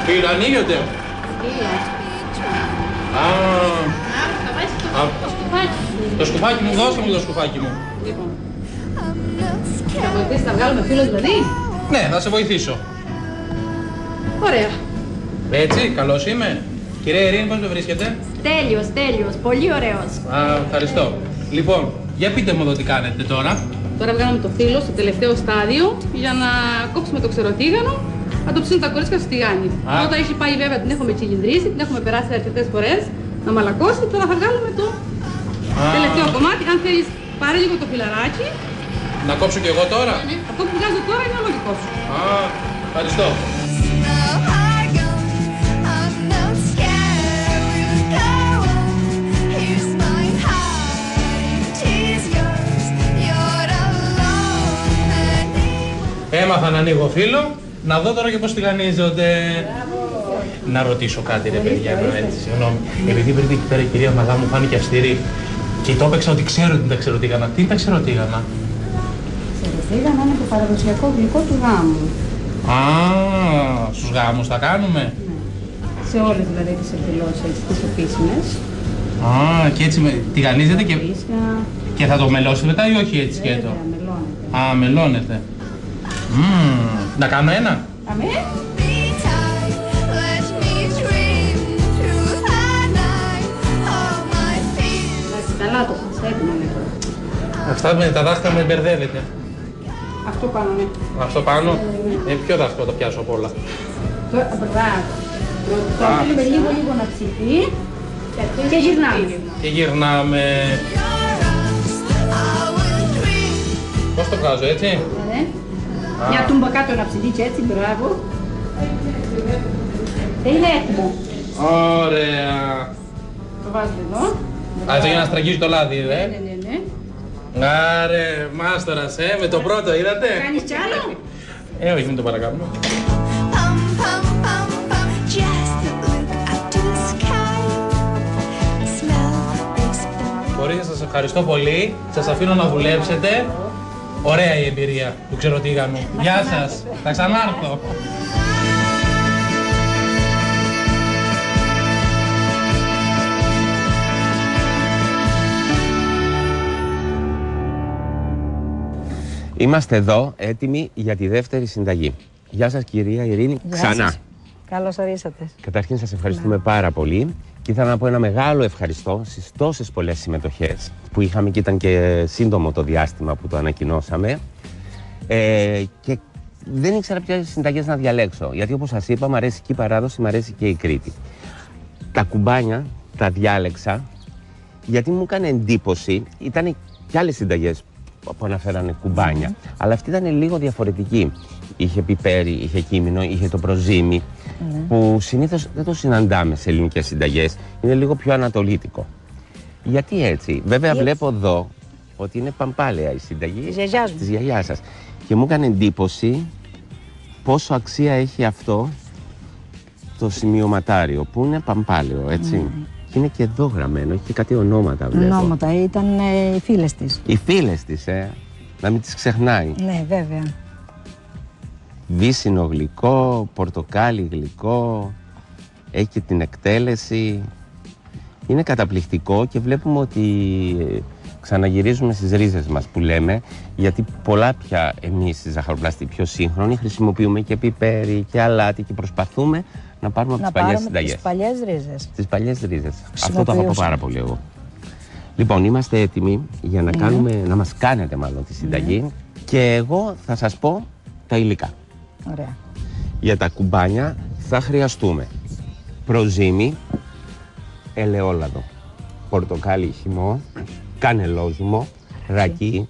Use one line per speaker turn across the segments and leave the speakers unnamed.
Φίλο, ανοίγεται. Το σκουφάκι μου, δώστε μου το σκουφάκι μου.
Λοιπόν. Θα βοηθήσεις να βγάλουμε φίλο δηλαδή?
Ναι, θα σε βοηθήσω.
Ωραία.
Έτσι, καλώς είμαι. Κυρία Ειρήνη, πώς με βρίσκετε?
Τέλειος, πολύ ωραίος.
Ευχαριστώ. Λοιπόν, για πείτε μου εδώ τι κάνετε τώρα.
Τώρα βγάλαμε το φύλλο στο τελευταίο στάδιο για να κόψουμε το ξεροτίγανο, να το ψήνουν τα κορίτσια στο τηγάνι. Όταν έχει πάει βέβαια την έχουμε τσιλινδρίσει, την έχουμε περάσει αρκετές φορές να μαλακώσει. Τώρα θα βγάλουμε το τελευταίο κομμάτι. Αν θέλεις πάρε λίγο το φιλαράκι.
Να κόψω κι εγώ τώρα?
Ναι, αυτό που βγάζω τώρα είναι όλο δικό σου.
Ευχαριστώ. Έμαθα να ανοίγω φύλλο, να δω τώρα και πώς τηγανίζονται. Να ρωτήσω κάτι ρε παιδιά, έτσι, συγγνώμη. Επειδή πριν εκεί πέρα η κυρία Μαγά μου φάνηκε αυστηρή και το έπαιξα ότι ξέρω τι είναι τα ξεροτήγανα. Τι είναι τα ξεροτήγανα?
Ξεροτήγανα είναι το παραδοσιακό γλυκό του γάμου.
Στους γάμους τα κάνουμε?
Ναι. Σε όλες δηλαδή τις εκδηλώσεις, τις επίσημες.
Και έτσι τηγανίζεται και θα το μελώσετε μετά ή όχι έτσι σκέτο?
Μελώνεται.
Μελώνεται. Να κάνω ένα?
Αμέ. Καλά το σας έτοιμα τώρα.
Αυτά με τα δάχτυλα με μπερδεύετε.
Αυτό πάνω, ναι.
Αυτό πάνω? Ποιο δάχτυλο το πιάσω από όλα?
Το θέλουμε λίγο να ψηθεί και γυρνάμε.
Και γυρνάμε. Πώς το βγάζω, έτσι?
Ναι. Μια τούμπα κάτω να ψηθεί και έτσι, μπράβο. Είναι έτοιμο.
Ωραία.
Το βάζουμε εδώ.
Αυτό για να στραγγίζει το λάδι,
Ναι.
Άρε, μάστορας, με το πρώτο είδατε?
Κάνεις κι άλλο?
Όχι, μην το παρακάνουμε. Μπορείτε, σας ευχαριστώ πολύ. Σας αφήνω να δουλέψετε. Ωραία η εμπειρία του ξεροτήγανου. Γεια σας, θα ξανάρθω.
Είμαστε εδώ έτοιμοι για τη δεύτερη συνταγή. Γεια σας κυρία Ειρήνη, ξανά.
Καλώς ορίσατε.
Καταρχήν σας ευχαριστούμε πάρα πολύ και ήθελα να πω ένα μεγάλο ευχαριστώ στις τόσες πολλές συμμετοχές που είχαμε και ήταν και σύντομο το διάστημα που το ανακοινώσαμε και δεν ήξερα ποιες συνταγές να διαλέξω, γιατί όπως σας είπα μου αρέσει και η παράδοση, μου αρέσει και η Κρήτη. Τα κουμπάνια τα διάλεξα γιατί μου έκανε εντύπωση, ήταν και άλλες συνταγές που αναφέρανε κουμπάνια, αλλά αυτή ήταν λίγο διαφορετική. Είχε πιπέρι, είχε κίμινο, είχε το προζύμι, που συνήθως δεν το συναντάμε σε ελληνικές συνταγές. Είναι λίγο πιο ανατολίτικο. Γιατί έτσι? Βέβαια βλέπω εδώ ότι είναι παμπάλαια η συνταγή της γιαγιάς σας. Και μου έκανε εντύπωση πόσο αξία έχει αυτό το σημειωματάριο, που είναι παμπάλαιο, έτσι. Και είναι και εδώ γραμμένο, έχει και κάτι ονόματα βλέπω.
Ονόματα, ήταν οι φίλες της.
Οι φίλες της, να μην τις ξεχνάει.
Ναι, βέβαια.
Βύσσινο γλυκό, πορτοκάλι γλυκό, έχει και την εκτέλεση. Είναι καταπληκτικό και βλέπουμε ότι ξαναγυρίζουμε στις ρίζες μας που λέμε, γιατί πολλά πια εμείς στη ζαχαροπλαστή πιο σύγχρονη χρησιμοποιούμε και πιπέρι και αλάτι και προσπαθούμε να πάρουμε από τις παλιές συνταγές.
Τις παλιές ρίζες.
Τις παλιές ρίζες. Αυτό το αγαπώ πάρα πολύ εγώ. Λοιπόν, είμαστε έτοιμοι για να κάνουμε, να μας κάνετε μάλλον τη συνταγή και εγώ θα σας πω τα υλικά.
Ωραία.
Για τα κουμπάνια θα χρειαστούμε προζύμι, ελαιόλαδο, πορτοκάλι χυμό, κανελόζυμο, ρακί,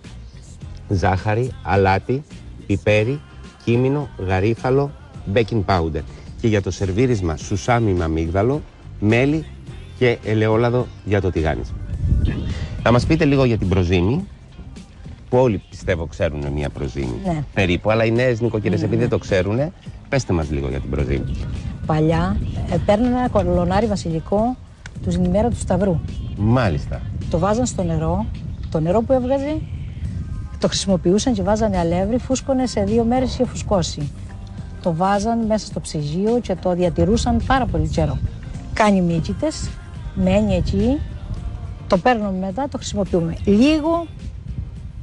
ζάχαρη, αλάτι, πιπέρι, κίμινο, γαρίφαλο, baking powder. Και για το σερβίρισμα σουσάμι με αμύγδαλο, μέλι και ελαιόλαδο για το τηγάνισμα. Θα μας πείτε λίγο για την προζύμι, που όλοι πιστεύω ξέρουν μια προζύμι περίπου, αλλά οι νέες νοικοκυρές επειδή δεν το ξέρουν, πέστε μας λίγο για την προζύμι.
Παλιά παίρνανε ένα κολονάρι βασιλικό την ημέρα του Σταυρού.
Μάλιστα.
Το βάζαν στο νερό, το νερό που έβγαζε το χρησιμοποιούσαν και βάζανε αλεύρι, φούσκωνε σε 2 μέρες είχε φουσκώσει. το βάζαν μέσα στο ψυγείο και το διατηρούσαν πάρα πολύ καιρό. Κάνει μύκητες, μένει εκεί, το παίρνουμε μετά, το χρησιμοποιούμε. Λίγο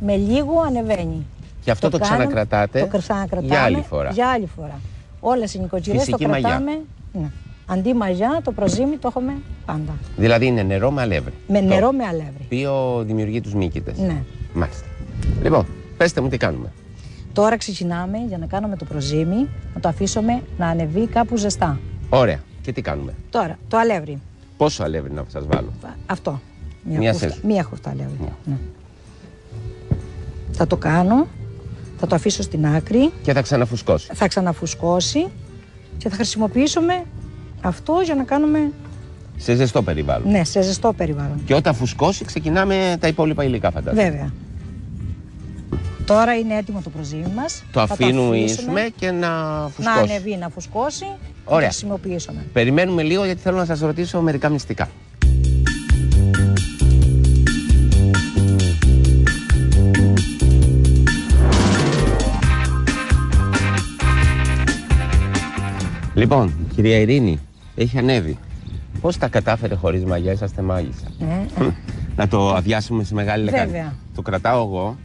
με λίγο ανεβαίνει.
Και αυτό το ξανακρατάτε για άλλη φορά.
Για άλλη φορά. Όλες οι νοικοκυρές το κρατάμε. Ναι. Αντί μαγιά, το προζύμι το έχουμε πάντα.
Δηλαδή είναι νερό με αλεύρι.
Με νερό με αλεύρι.
Οποίο δημιουργεί τους μύκητες.
Ναι.
Μάλιστα. Λοιπόν, πέστε μου τι κάνουμε.
Τώρα ξεκινάμε για να κάνουμε το προζύμι, να το αφήσουμε να ανεβεί κάπου ζεστά.
Ωραία. Και τι κάνουμε.
Τώρα, το αλεύρι.
Πόσο αλεύρι να σας βάλω.
Αυτό.
Μία
χούφτα αλεύρι. Ναι. Θα το κάνω, θα το αφήσω στην άκρη.
Και θα ξαναφουσκώσει.
Θα ξαναφουσκώσει και θα χρησιμοποιήσουμε αυτό για να κάνουμε...
Σε ζεστό περιβάλλον.
Ναι, σε ζεστό περιβάλλον.
Και όταν φουσκώσει ξεκινάμε τα υπόλοιπα υλικά, φαντάζομαι.
Βέβαια. Τώρα είναι έτοιμο το προζύμι μας.
Το αφήνουμε και να φουσκώσει.
Να ανεβεί, να φουσκώσει.
Ωραία.
Να το χρησιμοποιήσουμε.
Περιμένουμε λίγο γιατί θέλω να σας ρωτήσω μερικά μυστικά. Λοιπόν, κυρία Ειρήνη, έχει ανέβει. Πώς τα κατάφερε χωρίς μαγιά, είσαστε μάγισσα. Να το αδειάσουμε σε μεγάλη λεκάνη.
Βέβαια.
Το κρατάω εγώ.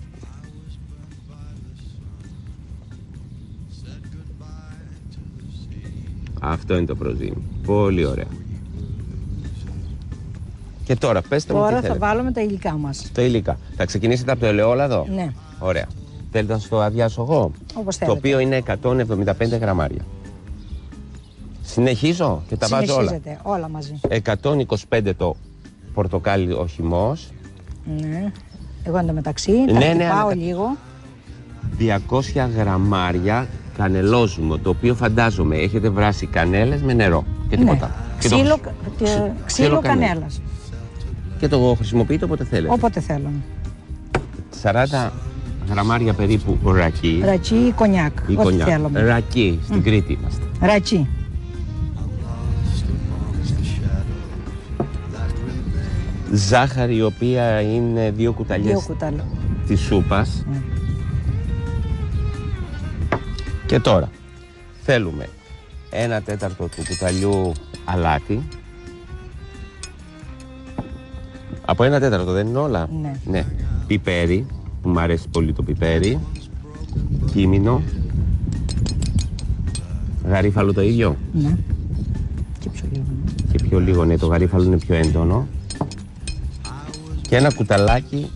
Αυτό είναι το προζύμι. Πολύ ωραία. Και τώρα, πέστε μου τι θέλετε.
Τώρα θα βάλουμε τα υλικά μας.
Τα υλικά. Θα ξεκινήσετε από το ελαιόλαδο.
Ναι.
Ωραία. Θέλετε να το αδειάσω εγώ.
Όπως θέλετε.
Το οποίο είναι 175 γραμμάρια. Συνεχίζω και τα βάζω όλα.
Συνεχίζετε όλα μαζί.
125 το πορτοκάλι ο χυμός.
Ναι. Εγώ εντωμεταξύ θα χτυπάω λίγο.
200 γραμμάρια κανελόζουμο, το οποίο φαντάζομαι έχετε βράσει κανέλες με νερό και τίποτα.
Ναι. Ξύλο κανέλας.
Και το χρησιμοποιείτε όποτε θέλετε.
Όποτε θέλω.
40 γραμμάρια περίπου ρακί.
Ρακί ή κονιάκ. Ό,τι θέλουμε.
Ρακί, στην Κρήτη είμαστε.
Ρακί.
Ζάχαρη, η οποία είναι 2 κουταλιές της σούπας. Και τώρα θέλουμε 1/4 του κουταλιού αλάτι. Από 1/4 δεν είναι όλα.
Ναι.
Πιπέρι, που μου αρέσει πολύ το πιπέρι. Κίμινο. Γαρίφαλο το ίδιο.
Ναι. Και πιο λίγο.
Και πιο λίγο, ναι, το γαρίφαλο είναι πιο έντονο. Και ένα κουταλάκι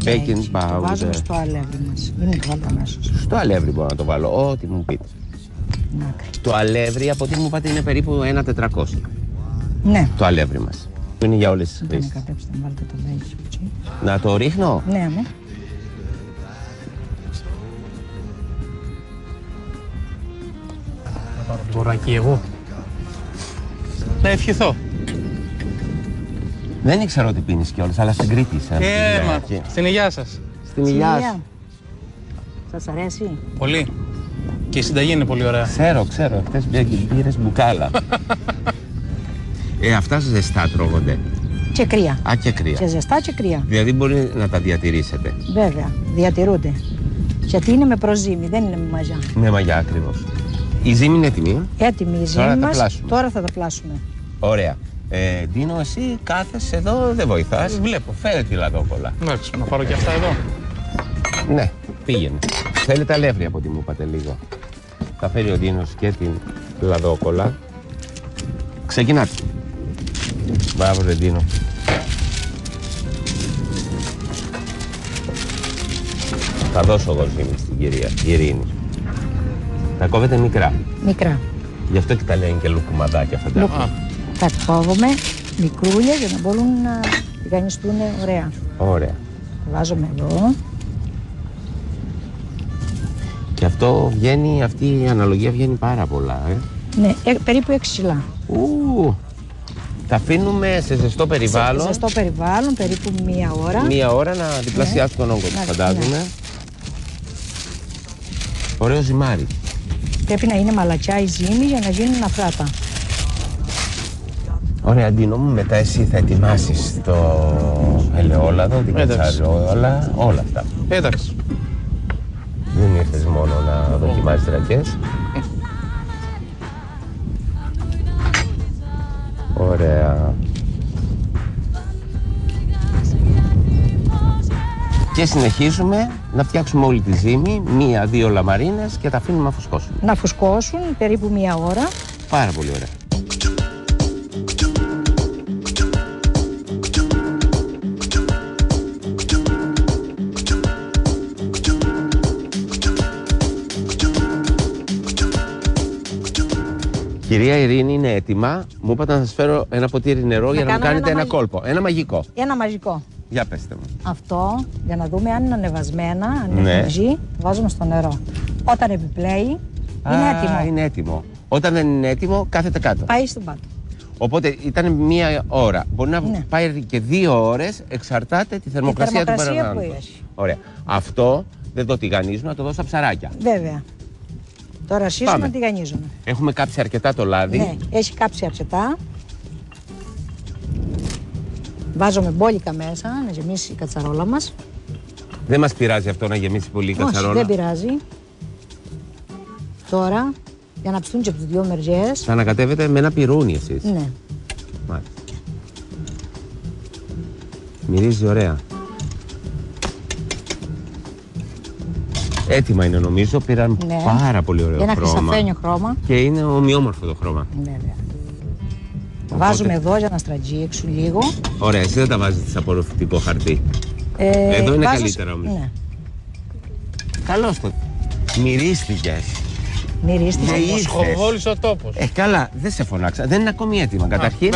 baking powder.
Το βάζουμε στο αλεύρι μας. Είναι το βάλω αμέσως.
Στο αλεύρι μπορώ να το βάλω, ό,τι μου πείτε. Το αλεύρι, από ό,τι μου είπατε, είναι περίπου 1.400.
Ναι.
Το αλεύρι μας. Που είναι για όλες τις χρήσεις. Να το ρίχνω.
Ναι, ναι.
Να πάρω μποράκι εγώ. Να ευχηθώ.
Δεν ήξερα ότι πίνεις κιόλας, αλλά στην Κρήτη είσαι.
Στην υγειά σας.
Στην υγειά σου.
Σας αρέσει?
Πολύ. Και η συνταγή είναι πολύ ωραία.
Ξέρω. Χθες πήρες μπουκάλα. Αυτά ζεστά τρώγονται.
Και κρύα.
Και κρύα.
Και ζεστά και κρύα.
Δηλαδή μπορεί να τα διατηρήσετε.
Βέβαια, διατηρούνται. Γιατί είναι με προζύμι, δεν είναι με μαγιά.
Με μαγιά ακριβώς. Η ζύμη είναι έτοιμη.
Έτοιμη η ζύμη μας. Τώρα θα τα πλάσουμε.
Ωραία. Ντίνο, εσύ κάθεσαι εδώ, δεν βοηθάς.
Βλέπω.
Φέρε τη λαδόκολα.
Εντάξει, να πάρω και αυτά εδώ.
Ναι, πήγαινε. Θέλετε αλεύρι από ό,τι μου είπατε λίγο. Θα φέρει ο Ντίνος και την λαδόκολα. Ξεκινάτε. Μπράβο, ρε Ντίνο. Θα δώσω εγώ ζύμη στην κυρία Ειρήνη. Τα κόβετε μικρά.
Μικρά.
Γι' αυτό και τα λένε και λουκουμαδάκια αυτά.
Τα κόβουμε μικρούλια για να μπορούν να τηγανιστούν ωραία.
Ωραία.
Βάζουμε εδώ.
Και αυτό βγαίνει, αυτή η αναλογία βγαίνει πάρα πολλά,
Ναι, περίπου 6 κιλά.
Τα αφήνουμε σε ζεστό περιβάλλον.
Σε ζεστό περιβάλλον, περίπου 1 ώρα.
1 ώρα να διπλασιάσει τον όγκο του, φαντάζομαι. Ναι. Ωραίο ζυμάρι.
Πρέπει να είναι μαλακιά η ζύμη για να γίνουν αφράτα.
Ωραία, Ντίνο μου, μετά εσύ θα ετοιμάσεις το ελαιόλαδο, την κατσαρόλα, όλα αυτά.
Εντάξει.
Δεν ήρθες μόνο να δοκιμάζεις ρακές. Ωραία. Και συνεχίζουμε να φτιάξουμε όλη τη ζύμη, 1-2 λαμαρίνες και τα αφήνουμε να φουσκώσουν.
Να φουσκώσουν περίπου 1 ώρα.
Πάρα πολύ ωραία. Κυρία Ειρήνη, είναι έτοιμα. Μου είπατε να σας φέρω ένα ποτήρι νερό για να μου κάνετε ένα κόλπο. Ένα μαγικό.
Ένα μαγικό.
Για πέστε μου.
Αυτό, για να δούμε αν είναι ανεβασμένα, αν είναι ζύ, βάζουμε στο νερό. Όταν επιπλέει, είναι έτοιμο.
Είναι έτοιμο. Όταν δεν είναι έτοιμο, κάθεται κάτω.
Πάει στον πάτο.
Οπότε ήταν 1 ώρα. Μπορεί να πάει και 2 ώρες, εξαρτάται τη θερμοκρασία του παραγωγού. Ωραία. Αυτό δεν το τηγανίζουμε, να το δώσω στα ψαράκια.
Βέβαια. Τώρα αρχίζουμε να τηγανίζουμε.
Έχουμε κάψει αρκετά το λάδι.
Ναι, έχει κάψει αρκετά. Βάζουμε μπόλικα μέσα, να γεμίσει η κατσαρόλα μας.
Δεν μας πειράζει αυτό να γεμίσει πολύ η κατσαρόλα.
Όχι, δεν πειράζει. Τώρα, για να ψηθούν και από τις 2 μεριές.
Θα ανακατεύετε με ένα πυρούνι εσείς.
Ναι.
Μάλιστα. Μυρίζει ωραία. Έτοιμα είναι νομίζω, πήραν πάρα πολύ ωραίο χρώμα.
Ένα χρυσαφένιο χρώμα.
Και είναι ομοιόμορφο το χρώμα.
Βέβαια. Βάζουμε εδώ για να στρατζίξουν λίγο.
Ωραία, εσύ δεν τα βάζετε σε απορροφητικό χαρτί. Εδώ είναι καλύτερα όμως. Ναι. Καλώς το. Μυρίστηκες.
Μυρίστηκες.
Σχοβόλησε ο τόπος.
Καλά, δεν σε φωνάξα. Δεν είναι ακόμη έτοιμα. Καταρχήν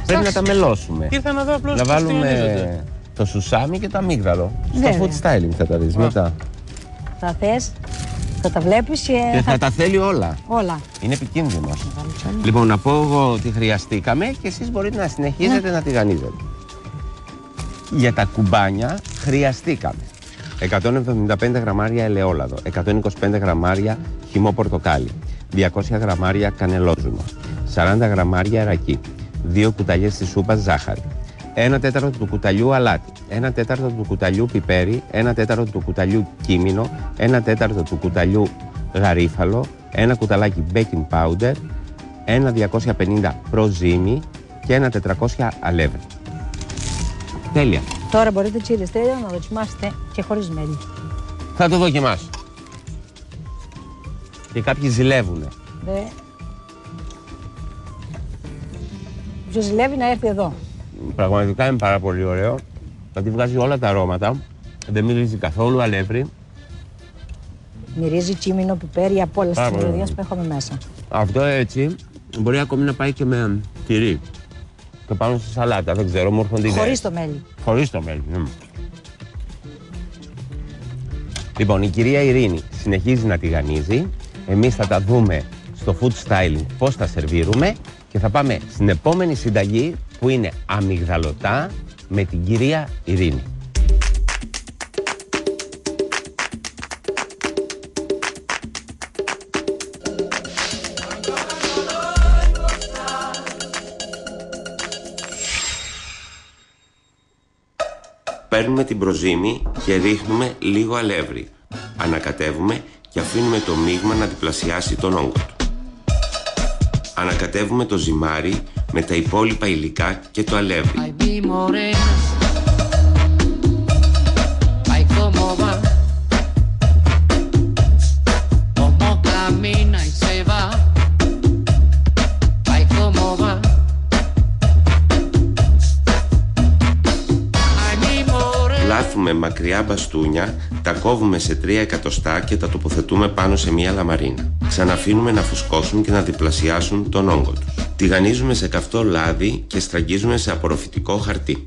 πρέπει να τα μελώσουμε.
Ήρθα να δω απλώς.
Να βάλουμε το σουσάμι και το αμύγδαλο. Στο food styling θα τα δεις μετά.
Θα θες, θα τα βλέπεις και
θα τα θέλει όλα.
Όλα.
Είναι επικίνδυνο. Λοιπόν, να πω εγώ ότι χρειαστήκαμε και εσείς μπορείτε να συνεχίζετε να τηγανίζετε. Για τα κουμπάνια χρειαστήκαμε 175 γραμμάρια ελαιόλαδο, 125 γραμμάρια χυμό πορτοκάλι, 200 γραμμάρια κανελόζουμο, 40 γραμμάρια ρακί, 2 κουταλιές της σούπας ζάχαρη, 1/4 του κουταλιού αλάτι, 1/4 του κουταλιού πιπέρι, 1/4 του κουταλιού κίμινο, 1/4 του κουταλιού γαρίφαλο, 1 κουταλάκι baking powder, 1 250 προζύμι και 1 400 αλεύρι. Τέλεια.
Τώρα μπορείτε κύριε Στέλιο να δοκιμάσετε και χωρίς μέλι.
Θα το δοκιμάσω. Και κάποιοι ζηλεύουνε.
Ποιος ζηλεύει να έρθει εδώ.
Πραγματικά είναι πάρα πολύ ωραίο. Γιατί βγάζει όλα τα αρώματα. Δεν μυρίζει καθόλου αλεύρι.
Μυρίζει κίμινο, πιπέρι, από όλες τις μυρωδιές που έχουμε μέσα.
Αυτό έτσι μπορεί ακόμη να πάει και με τυρί. Και πάνω στη σαλάτα, δεν ξέρω, μου έρχονται ιδέες.
Χωρίς το μέλι.
Χωρίς το μέλι. Λοιπόν, η κυρία Ειρήνη συνεχίζει να τηγανίζει. Εμείς θα τα δούμε στο food styling πώς θα σερβίρουμε και θα πάμε στην επόμενη συνταγή που είναι αμυγδαλωτά με την κυρία Ειρήνη. Παίρνουμε την προζύμη και ρίχνουμε λίγο αλεύρι. Ανακατεύουμε και αφήνουμε το μείγμα να διπλασιάσει τον όγκο του. Ανακατεύουμε το ζυμάρι με τα υπόλοιπα υλικά και το αλεύρι. Λάθουμε μακριά μπαστούνια, τα κόβουμε σε 3 εκατοστά και τα τοποθετούμε πάνω σε μία λαμαρίνα. Ξαναφήνουμε να φουσκώσουν και να διπλασιάσουν τον όγκο τους. Τηγανίζουμε σε καυτό λάδι και στραγγίζουμε σε απορροφητικό χαρτί.